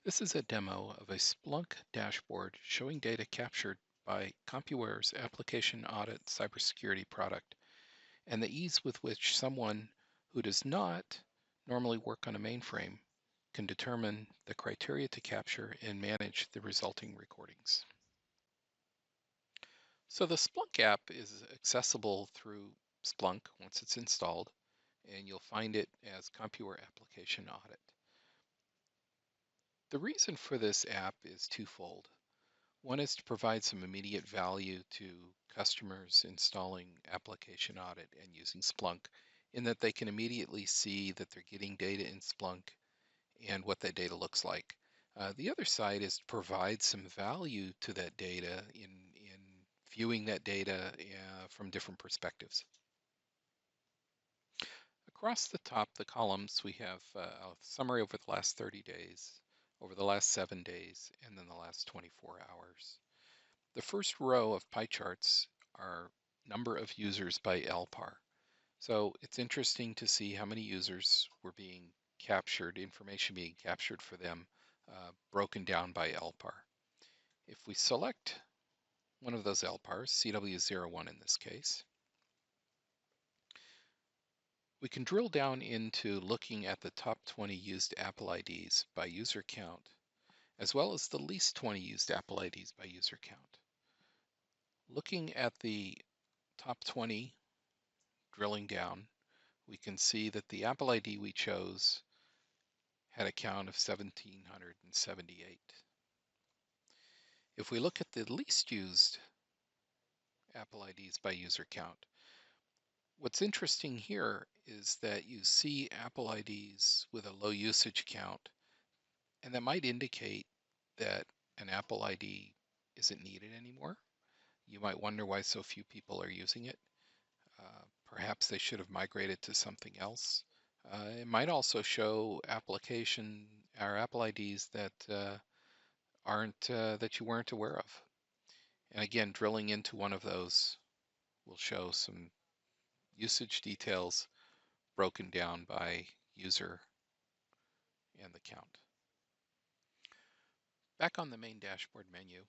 This is a demo of a Splunk dashboard showing data captured by Compuware's application audit cybersecurity product and the ease with which someone who does not normally work on a mainframe can determine the criteria to capture and manage the resulting recordings. So the Splunk app is accessible through Splunk once it's installed, and you'll find it as Compuware application audit. The reason for this app is twofold. One is to provide some immediate value to customers installing application audit and using Splunk in that they can immediately see that they're getting data in Splunk and what that data looks like. The other side is to provide some value to that data in viewing that data from different perspectives. Across the top, the columns, we have a summary over the last 30 days, over the last 7 days, and then the last 24 hours. The first row of pie charts are number of users by LPAR. So it's interesting to see how many users were being captured, information being captured for them, broken down by LPAR. If we select one of those LPARs, CW01 in this case, we can drill down into looking at the top 20 used Apple IDs by user count, as well as the least 20 used Apple IDs by user count. Looking at the top 20, drilling down, we can see that the Apple ID we chose had a count of 1,778. If we look at the least used Apple IDs by user count, what's interesting here is that you see Apple IDs with a low usage count, and that might indicate that an Apple ID isn't needed anymore. You might wonder why so few people are using it. Perhaps they should have migrated to something else. It might also show application or Apple IDs that aren't that you weren't aware of. And again, drilling into one of those will show some usage details broken down by user and the count. Back on the main dashboard menu,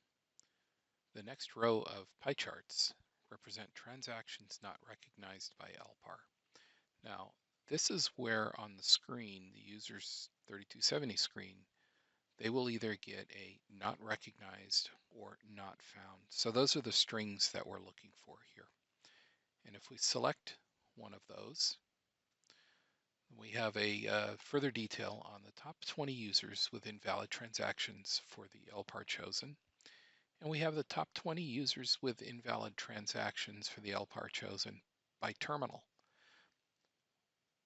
the next row of pie charts represent transactions not recognized by LPAR. Now, this is where on the screen, the user's 3270 screen, they will either get a not recognized or not found. So those are the strings that we're looking for here. And if we select one of those, we have a further detail on the top 20 users with invalid transactions for the LPAR chosen. And we have the top 20 users with invalid transactions for the LPAR chosen by terminal.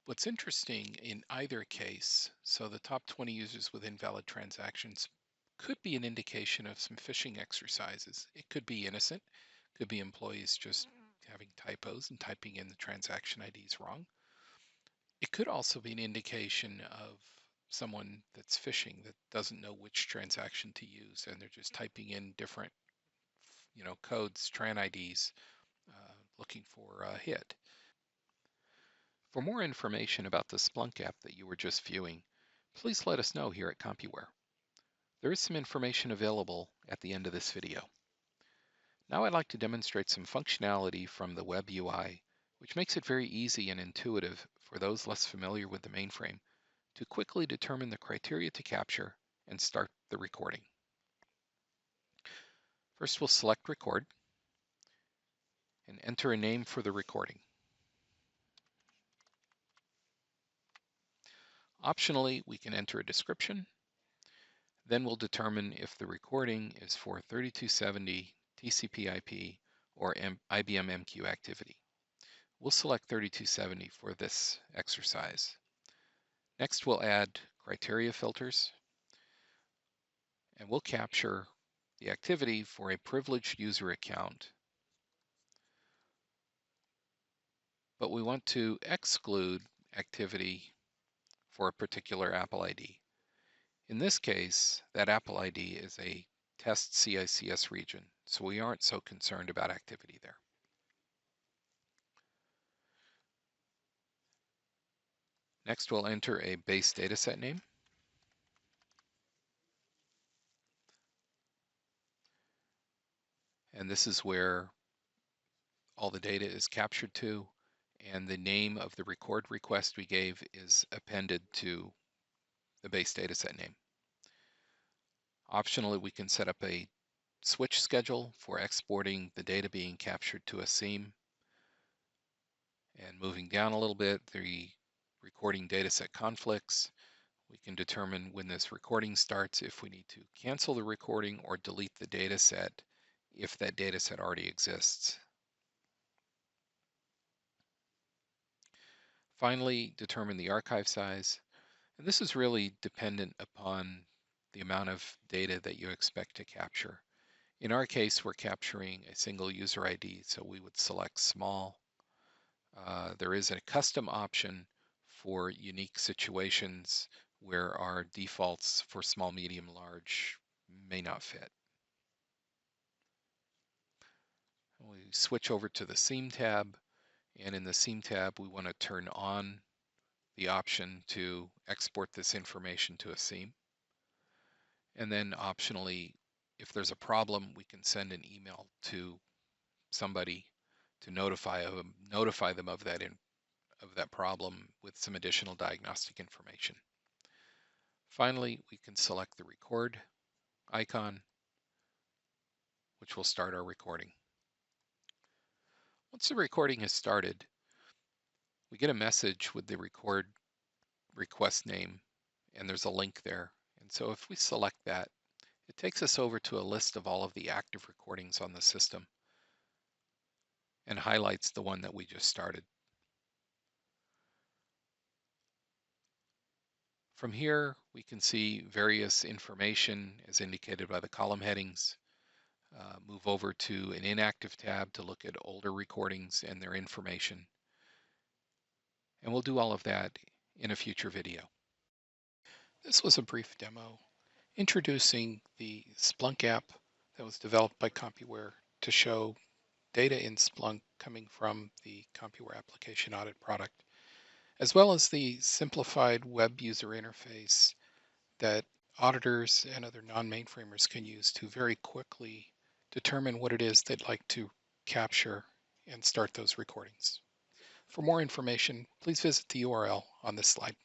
What's interesting in either case, so the top 20 users with invalid transactions could be an indication of some phishing exercises. It could be innocent, could be employees just having typos and typing in the transaction IDs wrong. It could also be an indication of someone that's phishing that doesn't know which transaction to use and they're just typing in different codes, tran IDs, looking for a hit. For more information about the Splunk app that you were just viewing, please let us know here at Compuware. There is some information available at the end of this video. Now I'd like to demonstrate some functionality from the web UI, which makes it very easy and intuitive for those less familiar with the mainframe to quickly determine the criteria to capture and start the recording. First, we'll select Record and enter a name for the recording. Optionally, we can enter a description. Then we'll determine if the recording is for 3270 TCP/IP or IBM MQ activity. We'll select 3270 for this exercise. Next, we'll add criteria filters, and we'll capture the activity for a privileged user account. But we want to exclude activity for a particular Apple ID. In this case, that Apple ID is a test CICS region, so we aren't so concerned about activity there. Next, we'll enter a base dataset name. And this is where all the data is captured to, and the name of the record request we gave is appended to the base dataset name. Optionally, we can set up a switch schedule for exporting the data being captured to a seam. And moving down a little bit, the recording dataset conflicts. We can determine when this recording starts if we need to cancel the recording or delete the dataset if that dataset already exists. Finally, determine the archive size. And this is really dependent upon the amount of data that you expect to capture. In our case, we're capturing a single user ID, so we would select small. There is a custom option for unique situations where our defaults for small, medium, large may not fit. We switch over to the Seam tab, and in the Seam tab, we want to turn on the option to export this information to a seam. And then optionally, if there's a problem, we can send an email to somebody to notify them of that problem with some additional diagnostic information. Finally, we can select the record icon, which will start our recording. Once the recording has started, we get a message with the record request name, and there's a link there. And so if we select that, it takes us over to a list of all of the active recordings on the system and highlights the one that we just started. From here, we can see various information as indicated by the column headings. Move over to an inactive tab to look at older recordings and their information. And we'll do all of that in a future video. This was a brief demo introducing the Splunk app that was developed by Compuware to show data in Splunk coming from the Compuware application audit product, as well as the simplified web user interface that auditors and other non-mainframers can use to very quickly determine what it is they'd like to capture and start those recordings. For more information, please visit the URL on this slide.